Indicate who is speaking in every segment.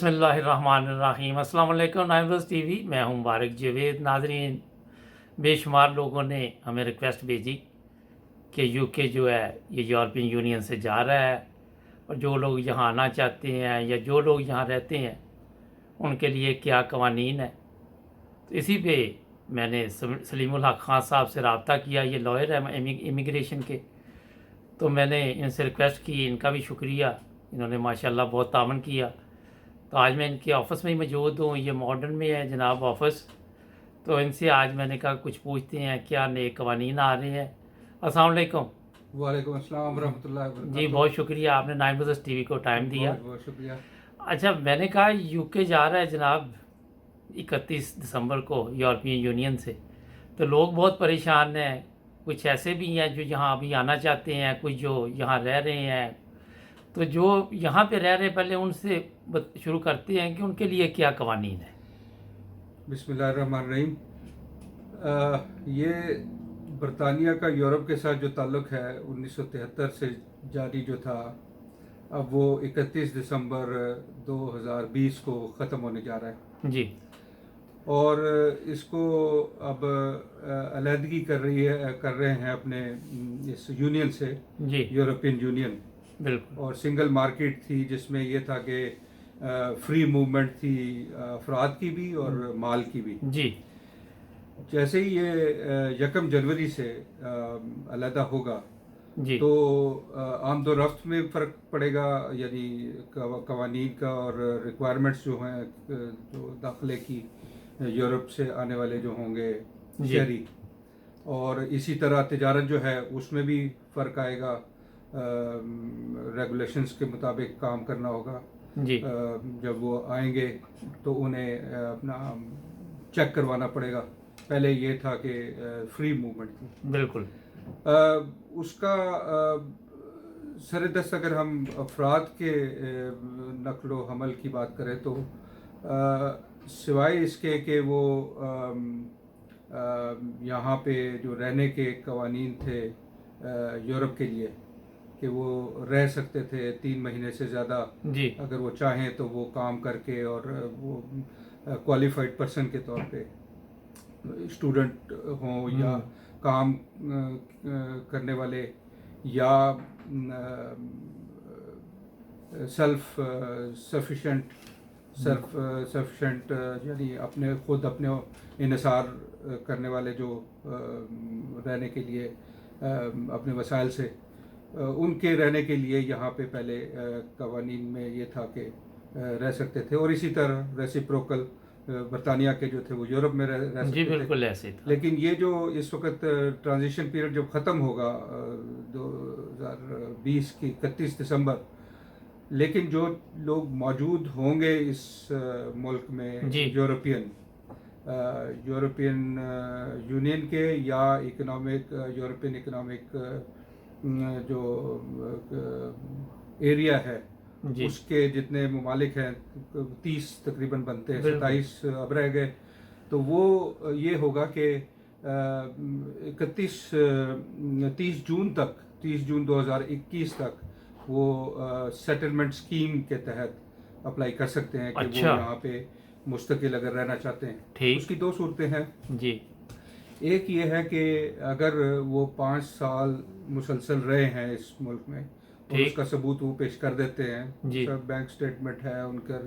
Speaker 1: बिस्मिल्लाहिर्रहमानिर्रहीम। अस्सलाम वालेकुम। नाइमरोज़ टीवी, मैं हूं मुबारक जावेद। नाज़रीन, बेशुमार लोगों ने हमें रिक्वेस्ट भेजी कि यूके जो है ये यूरोपियन यूनियन से जा रहा है और जो लोग यहाँ आना चाहते हैं या जो लोग यहाँ रहते हैं उनके लिए क्या कवानीन है। तो इसी पे मैंने सलीमुल हक खान साहब से रब्ता किया। ये लॉयर है इमिग्रेशन के। तो मैंने इनसे रिक्वेस्ट की, इनका भी शुक्रिया, इन्होंने माशाल्लाह बहुत तावन किया। तो आज मैं इनके ऑफ़िस में ही मौजूद हूँ। ये मॉडर्न में है जनाब ऑफ़िस। तो इनसे आज मैंने कहा कुछ पूछते हैं क्या नए कवानीन आ रहे हैं। अस्सलाम वालेकुम।
Speaker 2: वालेकुम अस्सलाम रहमतुल्लाहि व
Speaker 1: जी,
Speaker 2: बरकातुहू।
Speaker 1: बहुत शुक्रिया, आपने नाइन बजस टीवी को टाइम दिया।
Speaker 2: बहुत बहुत शुक्रिया।
Speaker 1: अच्छा, मैंने कहा यूके जा रहा है जनाब 31 दिसंबर को यूरोपियन यूनियन से। तो लोग बहुत परेशान हैं। कुछ ऐसे भी हैं जो यहाँ अभी आना चाहते हैं, कुछ जो यहाँ रह रहे हैं। तो जो यहाँ पे रह रहे हैं पहले उनसे शुरू करते हैं कि उनके लिए क्या कवानीन है।
Speaker 2: बिस्मिल्लाहिर्रहमानिर्रहीम। ये बरतानिया का यूरोप के साथ जो ताल्लुक़ है 1973 से जारी जो था, अब वो 31 दिसंबर 2020 को ख़त्म होने जा रहा है
Speaker 1: जी
Speaker 2: और इसको अब अलहदगी कर रहे हैं अपने इस यूनियन से,
Speaker 1: जी
Speaker 2: यूरोपियन यूनियन।
Speaker 1: बिल्कुल।
Speaker 2: और सिंगल मार्केट थी जिसमें ये था कि फ्री मूवमेंट थी अफराद की भी और माल की भी।
Speaker 1: जी
Speaker 2: जैसे ही ये 1 जनवरी से अलहदा होगा
Speaker 1: जी
Speaker 2: तो आमदोरफ्त में फ़र्क पड़ेगा, यानी कवानीन का और रिक्वायरमेंट्स जो हैं जो दाखिले की यूरोप से आने वाले जो होंगे
Speaker 1: जी
Speaker 2: शहरी, और इसी तरह तिजारत जो है उसमें भी फ़र्क आएगा। रेगुलेशंस के मुताबिक काम करना होगा।
Speaker 1: जी
Speaker 2: जब वो आएंगे तो उन्हें अपना चेक करवाना पड़ेगा। पहले ये था कि फ्री मूवमेंट थी।
Speaker 1: बिल्कुल।
Speaker 2: उसका सरदस्त अगर हम अफराद के नकलो हमल की बात करें तो सिवाय इसके कि वो यहाँ पे जो रहने के कवानीन थे यूरोप के लिए कि वो रह सकते थे 3 महीने से ज़्यादा,
Speaker 1: जी
Speaker 2: अगर वो चाहें तो वो काम करके, और वो क्वालिफाइड पर्सन के तौर पे स्टूडेंट हों या काम करने वाले या सेल्फ सफिशेंट यानी अपने इन्हिसार करने वाले, जो रहने के लिए अपने वसाइल से उनके रहने के लिए यहाँ पे पहले कवानीन में ये था कि रह सकते थे। और इसी तरह रेसिप्रोकल बरतानिया के जो थे वो यूरोप में रह सकते
Speaker 1: जी
Speaker 2: थे।
Speaker 1: बिल्कुल ऐसे था।
Speaker 2: लेकिन ये जो इस वक्त ट्रांजिशन पीरियड जब ख़त्म होगा 2020 की 31 दिसंबर, लेकिन जो लोग मौजूद होंगे इस मुल्क में
Speaker 1: जी
Speaker 2: यूरोपियन यूनियन के या यूरोपियन इकोनॉमिक जो एरिया है
Speaker 1: जी
Speaker 2: उसके जितने ममालिक हैं 30 तकरीबन बनते हैं,
Speaker 1: बिल्कुल।
Speaker 2: 27 अब रह गए। तो वो ये होगा कि 30 जून 2021 तक वो सेटलमेंट स्कीम के तहत अप्लाई कर सकते हैं कि
Speaker 1: अच्छा।
Speaker 2: वो यहाँ पे मुस्तकिल अगर रहना चाहते हैं।
Speaker 1: ठीक।
Speaker 2: उसकी 2 सूरतें हैं।
Speaker 1: जी
Speaker 2: एक ये है कि अगर वो 5 साल मुसलसल रहे हैं इस मुल्क में और
Speaker 1: ठीक।
Speaker 2: उसका सबूत वो पेश कर देते हैं,
Speaker 1: जी
Speaker 2: सब बैंक स्टेटमेंट है उनका,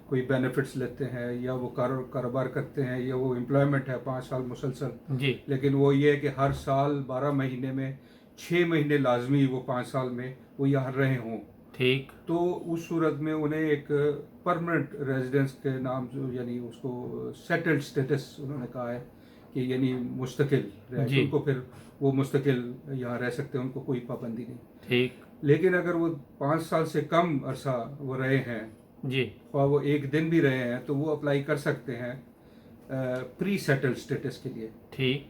Speaker 2: कोई बेनिफिट्स लेते हैं या वो कारोबार करते हैं या वो एम्प्लॉयमेंट है 5 साल मुसलसल,
Speaker 1: जी
Speaker 2: लेकिन वो ये है कि हर साल 12 महीने में 6 महीने लाजमी वो 5 साल में वो यहाँ रहे हों,
Speaker 1: ठीक।
Speaker 2: तो उस सूरत में उन्हें एक परमानेंट रेजिडेंस के नाम यानी उसको सेटल्ड स्टेटस उन्होंने कहा है कि यानी मुस्तकिल रहे,
Speaker 1: जी
Speaker 2: उनको फिर वो मुस्तकिल यहाँ रह सकते हैं, उनको कोई पाबंदी नहीं।
Speaker 1: ठीक।
Speaker 2: लेकिन अगर वो 5 साल से कम अरसा वो रहे हैं,
Speaker 1: जी
Speaker 2: और वो एक दिन भी रहे हैं, तो वो अप्लाई कर सकते हैं प्री सेटल्ड स्टेटस के लिए।
Speaker 1: ठीक।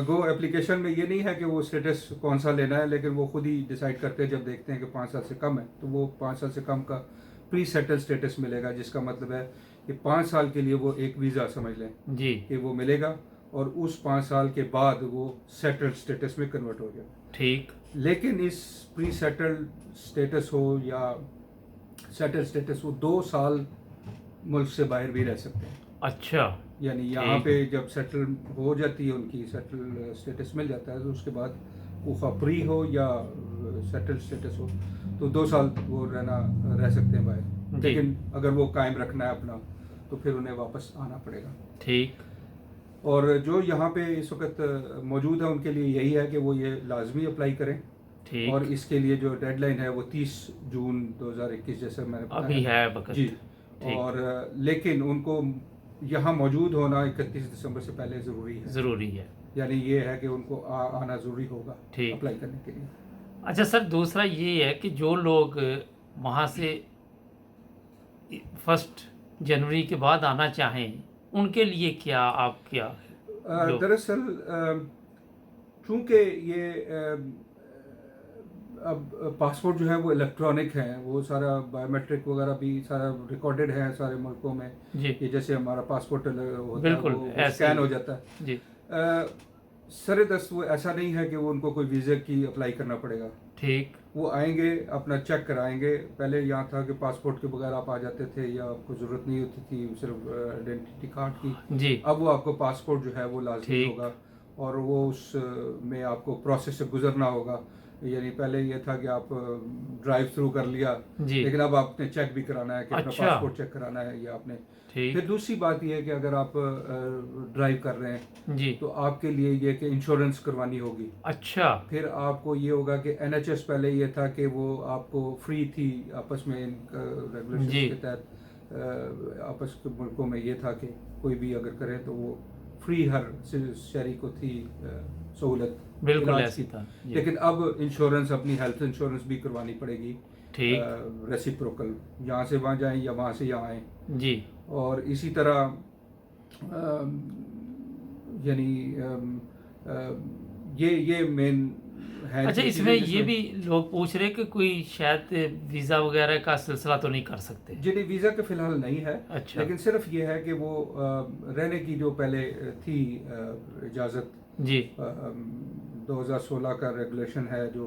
Speaker 2: गो एप्लीकेशन में ये नहीं है कि वो स्टेटस कौन सा लेना है, लेकिन वो खुद ही डिसाइड करते हैं जब देखते हैं कि 5 साल से कम है तो वो 5 साल से कम का प्री सेटल्ड स्टेटस मिलेगा, जिसका मतलब है कि 5 साल के लिए वो एक वीज़ा समझ लें
Speaker 1: जी
Speaker 2: कि वो मिलेगा और उस 5 साल के बाद वो सेटल्ड स्टेटस में कन्वर्ट हो जाएगा।
Speaker 1: ठीक।
Speaker 2: लेकिन इस प्री सेटल्ड स्टेटस हो या सेटल्ड स्टेटस हो, 2 साल मुल्क से बाहर भी रह सकते हैं।
Speaker 1: अच्छा,
Speaker 2: यानी यहाँ
Speaker 1: ठीक।
Speaker 2: पे जब सेटल हो जाती है, उनकी सेटल स्टेटस मिल जाता है, तो उसके बाद वो खा प्री हो या सेटल स्टेटस हो, तो 2 साल वो रह सकते हैं बाहर।
Speaker 1: जी।
Speaker 2: लेकिन अगर वो कायम रखना है अपना, तो फिर उन्हें वापस आना पड़ेगा।
Speaker 1: ठीक।
Speaker 2: और जो यहाँ पे इस वक्त मौजूद है, उनके लिए यही है कि वो ये लाजमी अप्लाई करें।
Speaker 1: ठीक।
Speaker 2: और इसके लिए जो डेडलाइन है वो 30 जून 2021 जैसे मैंने बताया।
Speaker 1: अभी है वक्त।
Speaker 2: जी।
Speaker 1: ठीक।
Speaker 2: और लेकिन उनको यहाँ मौजूद होना 31 दिसंबर से पहले ज़रूरी है।
Speaker 1: ज़रूरी है।
Speaker 2: यानी ये है कि उनको आना ज़रूरी होगा
Speaker 1: ठीक।
Speaker 2: अप्लाई करने के लिए।
Speaker 1: अच्छा सर, दूसरा ये है कि जो लोग वहाँ से 1 जनवरी के बाद आना चाहें, उनके लिए क्या आप क्या जो
Speaker 2: दरअसल चूँकि ये अब पासपोर्ट जो है वो इलेक्ट्रॉनिक है, वो सारा बायोमेट्रिक वगैरह भी सारा रिकॉर्डेड है सारे मुल्कों में।
Speaker 1: जी,
Speaker 2: ये जैसे हमारा पासपोर्ट होता है,
Speaker 1: बिल्कुल
Speaker 2: वो
Speaker 1: ऐसे
Speaker 2: स्कैन
Speaker 1: ही।
Speaker 2: हो जाता है।
Speaker 1: जी।
Speaker 2: सरे दस्त वो ऐसा नहीं है कि वो उनको कोई वीज़ा की अप्लाई करना पड़ेगा।
Speaker 1: ठीक।
Speaker 2: वो आएंगे, अपना चेक कराएंगे। पहले यहाँ था कि पासपोर्ट के बगैर आप आ जाते थे या आपको ज़रूरत नहीं होती थी सिर्फ आइडेंटिटी कार्ड की।
Speaker 1: जी।
Speaker 2: अब वो आपको पासपोर्ट जो है वो लाजमी
Speaker 1: ठीक।
Speaker 2: होगा, और वो उस में आपको प्रोसेस से गुजरना होगा। यानी पहले ये था कि आप ड्राइव थ्रू कर लिया,
Speaker 1: जी।
Speaker 2: लेकिन अब आपने चेक भी कराना है कि अपना
Speaker 1: अच्छा।
Speaker 2: पासपोर्ट चेक कराना है, ये आपने।
Speaker 1: ठीक।
Speaker 2: फिर दूसरी बात ये है कि अगर आप ड्राइव कर रहे हैं,
Speaker 1: जी।
Speaker 2: तो आपके लिए ये कि इंश्योरेंस करवानी होगी।
Speaker 1: अच्छा।
Speaker 2: फिर आपको ये होगा कि NHS पहले ये था कि वो आपको फ्री थी, आपस में रेगुलेशन
Speaker 1: जी।
Speaker 2: के तहत आपस के मुल्कों में ये था कि कोई भी अगर करे तो वो फ्री हर शहरी को थी सहूलत
Speaker 1: बिल्कुल
Speaker 2: इलाज
Speaker 1: ऐसी
Speaker 2: की।
Speaker 1: था। जी।
Speaker 2: लेकिन अब इंश्योरेंस, अपनी हेल्थ इंश्योरेंस भी करवानी पड़ेगी,
Speaker 1: ठीक।
Speaker 2: रेसिप्रोकल, यहाँ से वहाँ जाएं या वहाँ से यहाँ आएँ।
Speaker 1: जी।
Speaker 2: और इसी तरह यानी ये मेन है।
Speaker 1: अच्छा,
Speaker 2: जो
Speaker 1: इसमें
Speaker 2: चीज़ें
Speaker 1: ये भी
Speaker 2: जिसमें
Speaker 1: लोग पूछ रहे हैं कि कोई शायद वीज़ा वगैरह का सिलसिला तो नहीं कर सकते।
Speaker 2: जिन्हें वीज़ा के फ़िलहाल नहीं है।
Speaker 1: अच्छा।
Speaker 2: लेकिन सिर्फ ये है कि वो रहने की जो पहले थी इजाज़त,
Speaker 1: जी।
Speaker 2: 2016 का रेगुलेशन है जो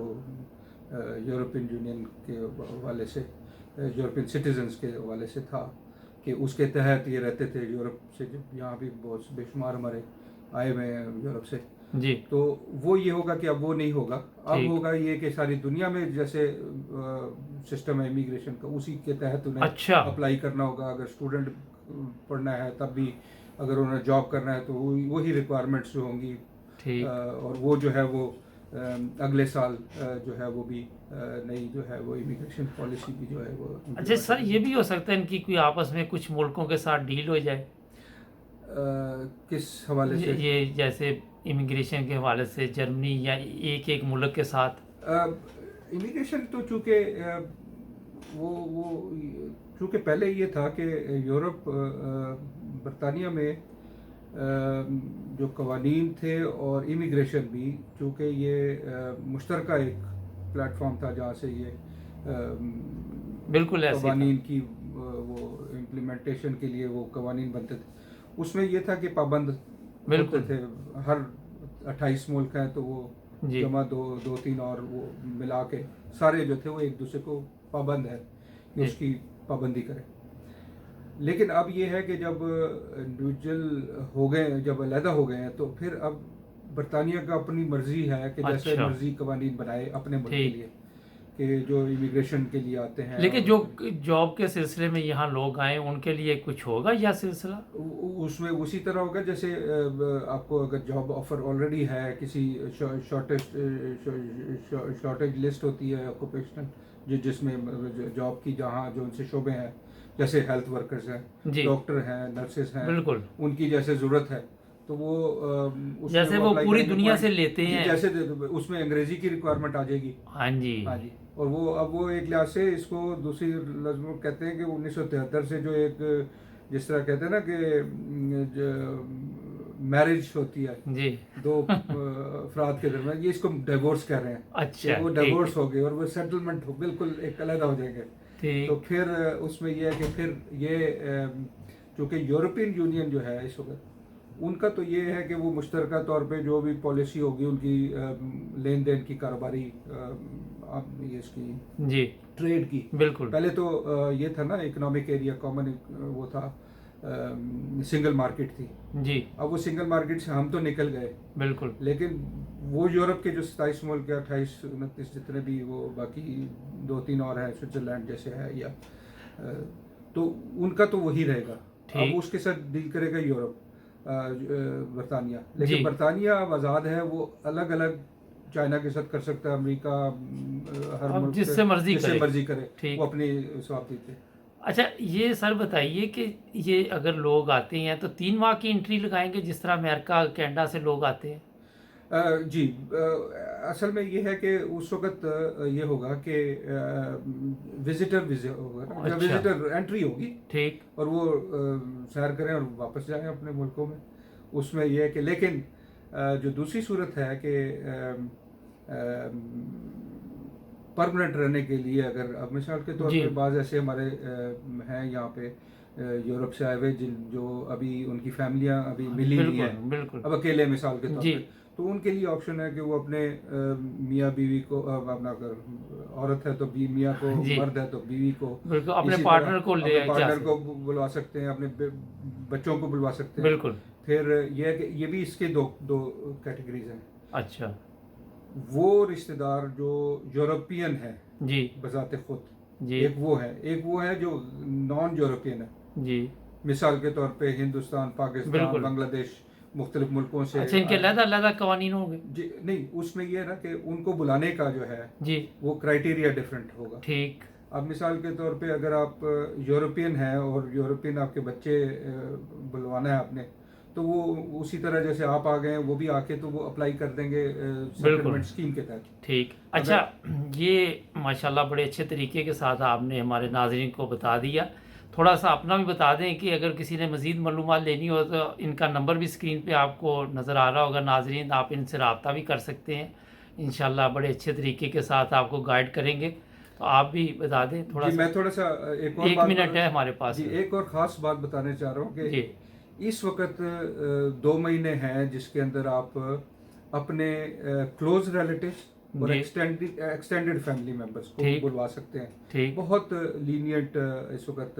Speaker 2: यूरोपियन यूनियन के हवाले से, यूरोपियन सिटीजन्स के हवाले से था, कि उसके तहत ये रहते थे यूरोप से। जब यहाँ भी बहुत बेशुमार हमारे आए हुए हैं यूरोप से,
Speaker 1: जी।
Speaker 2: तो वो ये होगा कि अब वो नहीं होगा। अब
Speaker 1: ठीक।
Speaker 2: होगा ये कि सारी दुनिया में जैसे सिस्टम है इमिग्रेशन का, उसी के तहत उन्हें
Speaker 1: अच्छा।
Speaker 2: अप्लाई करना होगा। अगर स्टूडेंट पढ़ना है तब भी, अगर उन्हें जॉब करना है तो वही रिक्वायरमेंट्स जो होंगी।
Speaker 1: ठीक।
Speaker 2: और वो जो है वो अगले साल जो है वो भी नई जो है वो इमिग्रेशन पॉलिसी भी जो है वो
Speaker 1: अच्छा सर, ये भी हो सकता है इनकी कोई आपस में कुछ मुल्कों के साथ डील हो जाए,
Speaker 2: किस हवाले से?
Speaker 1: ये जैसे इमिग्रेशन के हवाले से जर्मनी या एक मुल्क के साथ।
Speaker 2: इमिग्रेशन तो चूँकि वो चूँकि पहले ये था कि यूरोप बरतानिया में जो कवानीन थे और इमिग्रेशन भी, चूँकि ये मुश्तरका एक प्लेटफॉर्म था जहाँ से ये
Speaker 1: बिल्कुल ऐसे था।
Speaker 2: कवानीन की वो इम्प्लीमेंटेशन के लिए वो कवानीन बनते थे। उसमें ये था कि पाबंद होते
Speaker 1: बिल्कुल।
Speaker 2: थे। हर 28 मुल्क हैं तो वो
Speaker 1: जी।
Speaker 2: जमा दो तीन और वो मिला के सारे जो थे वो एक दूसरे को पाबंद है कि
Speaker 1: जी।
Speaker 2: उसकी पाबंदी करें। लेकिन अब ये है कि जब इंडिविजुअल हो गए, जब अलहदा हो गए हैं, तो फिर अब बरतानिया का अपनी मर्जी है कि जैसे
Speaker 1: अच्छा।
Speaker 2: मर्जी कवानीन बनाए अपने मुल्क के
Speaker 1: ठीक।
Speaker 2: लिए, कि जो इमिग्रेशन के लिए आते हैं।
Speaker 1: लेकिन जो जॉब के सिलसिले में यहाँ लोग आए उनके लिए कुछ होगा या सिलसिला?
Speaker 2: उसमें उसी तरह होगा जैसे आपको अगर जॉब ऑफर ऑलरेडी है, किसी शॉर्टेज लिस्ट होती है ऑक्यूपेशनल, जिसमें जॉब की जहाँ जो उनसे शोबे हैं, जैसे हेल्थ वर्कर्स हैं,
Speaker 1: जी।
Speaker 2: डॉक्टर हैं, नर्सेस हैं,
Speaker 1: बिल्कुल।
Speaker 2: उनकी जैसे ज़रूरत है तो वो उसमें
Speaker 1: जैसे वो
Speaker 2: apply
Speaker 1: पूरी
Speaker 2: करेंगे।
Speaker 1: दुनिया से लेते
Speaker 2: जी,
Speaker 1: हैं।
Speaker 2: जैसे उसमें अंग्रेजी की रिक्वायरमेंट आ जाएगी।
Speaker 1: हाँ जी।
Speaker 2: हाँ जी। और वो अब वो एक लिहाज से इसको दूसरी लफ्ज़ में कहते हैं कि 1973 से जो एक, जिस तरह कहते हैं ना कि मैरिज होती है
Speaker 1: जी।
Speaker 2: दो अफराद के दरमियान, ये इसको डिवोर्स कह रहे हैं।
Speaker 1: अच्छा।
Speaker 2: कि वो
Speaker 1: ठीक।
Speaker 2: डिवोर्स हो गए और वो सेटलमेंट हो, बिल्कुल एक अलग हो जाएंगे।
Speaker 1: ठीक।
Speaker 2: तो फिर उसमें ये है कि फिर ये चूँकि यूरोपियन यूनियन जो है इस वक्त, उनका तो ये है कि वो मुश्तरका तौर पे जो भी पॉलिसी होगी उनकी लेन देन की कारोबारी ये इसकी
Speaker 1: जी।
Speaker 2: ट्रेड की।
Speaker 1: बिल्कुल
Speaker 2: पहले तो ये था ना इकोनॉमिक एरिया कॉमन, वो था सिंगल मार्केट थी।
Speaker 1: जी
Speaker 2: अब वो सिंगल मार्केट से हम तो निकल गए,
Speaker 1: बिल्कुल
Speaker 2: लेकिन वो यूरोप के जो 27 मुल्क या 28-29 जितने भी वो बाकी 2-3 और हैं, स्विट्जरलैंड जैसे है या तो उनका तो वही रहेगा। अब
Speaker 1: ठीक
Speaker 2: उसके साथ डील करेगा यूरोप, बरतानिया।
Speaker 1: जी।
Speaker 2: लेकिन बरतानिया अब आज़ाद है, वो अलग अलग चाइना के साथ कर सकता है, अमेरिका हर
Speaker 1: अब
Speaker 2: मुल्क
Speaker 1: जिससे मर्जी
Speaker 2: जिससे
Speaker 1: करे।
Speaker 2: मर्जी करे,
Speaker 1: ठीक।
Speaker 2: वो अपनी स्वार्थी थे।
Speaker 1: अच्छा ये सर बताइए कि ये अगर लोग आते हैं तो 3 माह की एंट्री लगाएंगे जिस तरह अमेरिका कनाडा से लोग आते हैं?
Speaker 2: जी, असल में ये है कि उस वक्त ये होगा कि विजिटर वीज़ा होगा ना,
Speaker 1: अच्छा
Speaker 2: विजिटर एंट्री होगी
Speaker 1: ठीक
Speaker 2: और वो सैर करें और वापस जाएं अपने मुल्कों में। उसमें ये है कि लेकिन जो दूसरी सूरत है कि परमानेंट रहने के लिए, अगर अब मिसाल के तौर
Speaker 1: जी
Speaker 2: पे बाज़ ऐसे हमारे हैं यहाँ पे यूरोप से आए हुए जिन जो अभी उनकी फैमिलियाँ अभी मिली नहीं
Speaker 1: बिल्कुल
Speaker 2: है,
Speaker 1: बिल्कुल
Speaker 2: अब अकेले मिसाल के तौर
Speaker 1: जी
Speaker 2: पे, तो उनके लिए ऑप्शन है कि वो अपने मियाँ बीवी को, अपना अगर औरत है तो मियाँ को,
Speaker 1: जी
Speaker 2: मर्द है तो बीवी को,
Speaker 1: बिल्कुल अपने
Speaker 2: इसी
Speaker 1: पार्टनर को
Speaker 2: तरह
Speaker 1: ले
Speaker 2: अपने
Speaker 1: जा
Speaker 2: पार्टनर को
Speaker 1: सकते
Speaker 2: बुलवा सकते हैं, अपने बच्चों को बुलवा सकते हैं।
Speaker 1: बिल्कुल
Speaker 2: फिर ये है कि ये भी इसके दो दो कैटेगरीज हैं।
Speaker 1: अच्छा
Speaker 2: वो रिश्तेदार जो यूरोपियन है
Speaker 1: जी
Speaker 2: बजाते खुद,
Speaker 1: जी
Speaker 2: एक वो है जो नॉन यूरोपियन है।
Speaker 1: जी
Speaker 2: मिसाल के तौर पे हिंदुस्तान, पाकिस्तान,
Speaker 1: बिल्कुल
Speaker 2: बांग्लादेश, मुख्तलिफ मुल्कों से
Speaker 1: अच्छा इनके अलग-अलग कवानीन होंगे
Speaker 2: जी नहीं, उसमें ये है ना कि उनको बुलाने का जो है
Speaker 1: जी
Speaker 2: वो क्राइटेरिया डिफरेंट होगा।
Speaker 1: ठीक
Speaker 2: अब मिसाल के तौर पे अगर आप यूरोपियन हैं और यूरोपियन आपके बच्चे बुलवाना है आपने, तो वो उसी तरह जैसे आप आ गए हैं वो भी आके तो वो अप्लाई कर देंगे सेटलमेंट स्कीम के तहत।
Speaker 1: ठीक अच्छा ये माशाल्लाह बड़े अच्छे तरीके के साथ आपने हमारे नाज़रीन को बता दिया। थोड़ा सा अपना भी बता दें कि अगर किसी ने मज़ीद मालूमात लेनी हो तो इनका नंबर भी स्क्रीन पे आपको नज़र आ रहा होगा नाज़रीन, आप इनसे रब्ता भी कर सकते हैं। इंशाल्लाह बड़े अच्छे तरीके के साथ आपको गाइड करेंगे। तो आप भी बता दें थोड़ा
Speaker 2: जी,
Speaker 1: सा।
Speaker 2: मैं थोड़ा सा एक और
Speaker 1: 1
Speaker 2: बात
Speaker 1: मिनट है हमारे पास
Speaker 2: जी, एक और ख़ास बात बताने चाह रहा हूँ
Speaker 1: जी
Speaker 2: कि इस वक्त 2 महीने हैं जिसके अंदर आप अपने क्लोज रिलेटिव्स और
Speaker 1: जी
Speaker 2: एक्सटेंडेड फैमिली मेंबर्स को
Speaker 1: ठीक
Speaker 2: बुलवा सकते हैं।
Speaker 1: ठीक
Speaker 2: बहुत लीनियंट इस वक्त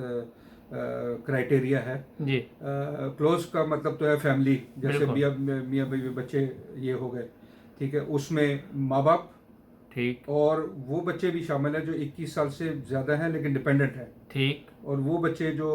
Speaker 2: क्राइटेरिया है।
Speaker 1: जी
Speaker 2: क्लोज का मतलब तो है फैमिली, जैसे
Speaker 1: बिल्कुल
Speaker 2: मियाँ बीवी बच्चे ये हो गए, ठीक है, उसमें माँ बाप
Speaker 1: ठीक
Speaker 2: और वो बच्चे भी शामिल हैं जो 21 साल से ज़्यादा हैं लेकिन डिपेंडेंट हैं,
Speaker 1: ठीक
Speaker 2: और वो बच्चे जो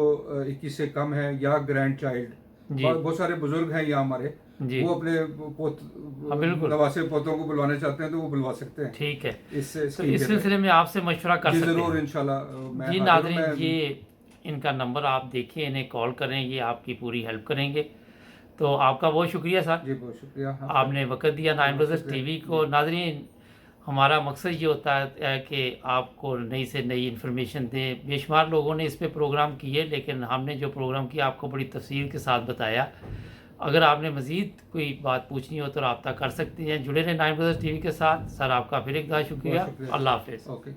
Speaker 2: 21 से कम हैं या ग्रैंड चाइल्ड।
Speaker 1: जी
Speaker 2: बहुत सारे बुजुर्ग हैं यहाँ हमारे,
Speaker 1: जी
Speaker 2: वो अपने
Speaker 1: हाँ बिल्कुल
Speaker 2: नवासे पोतों को बुलवाना चाहते हैं तो वो बुलवा सकते हैं
Speaker 1: ठीक है।
Speaker 2: इस
Speaker 1: तो
Speaker 2: स्कीम
Speaker 1: इस
Speaker 2: के तहत।
Speaker 1: सिलसिले में आपसे मशवरा कर
Speaker 2: जी
Speaker 1: सकते
Speaker 2: ज़रूर,
Speaker 1: हैं
Speaker 2: इंशाल्लाह मैं
Speaker 1: जी।
Speaker 2: हाजिर हूँ।
Speaker 1: नाज़रीन
Speaker 2: मैं
Speaker 1: ये इनका नंबर आप देखिए, इन्हें कॉल करें, ये आपकी पूरी हेल्प करेंगे। तो आपका बहुत शुक्रिया सर,
Speaker 2: जी बहुत शुक्रिया। हाँ,
Speaker 1: आपने वक्त दिया नाइन
Speaker 2: बहुत
Speaker 1: ब्रदर्स
Speaker 2: शुक्रिया।
Speaker 1: टीवी को। नाज़रीन हमारा मकसद ये होता है कि आपको नई से नई इन्फॉर्मेशन दें। बेशुमार लोगों ने इस पे प्रोग्राम किए, लेकिन हमने जो प्रोग्राम किया आपको बड़ी तफसील के साथ बताया। अगर आपने मज़ीद कोई बात पूछनी हो तो रब्ता कर सकते हैं। जुड़े रहें नाइन ब्रदर्स टीवी के साथ। सर आपका फिर एक बार शुक्रिया।
Speaker 2: बहुत शुक्रिया।
Speaker 1: अल्लाह हाफिज़।
Speaker 2: ओके।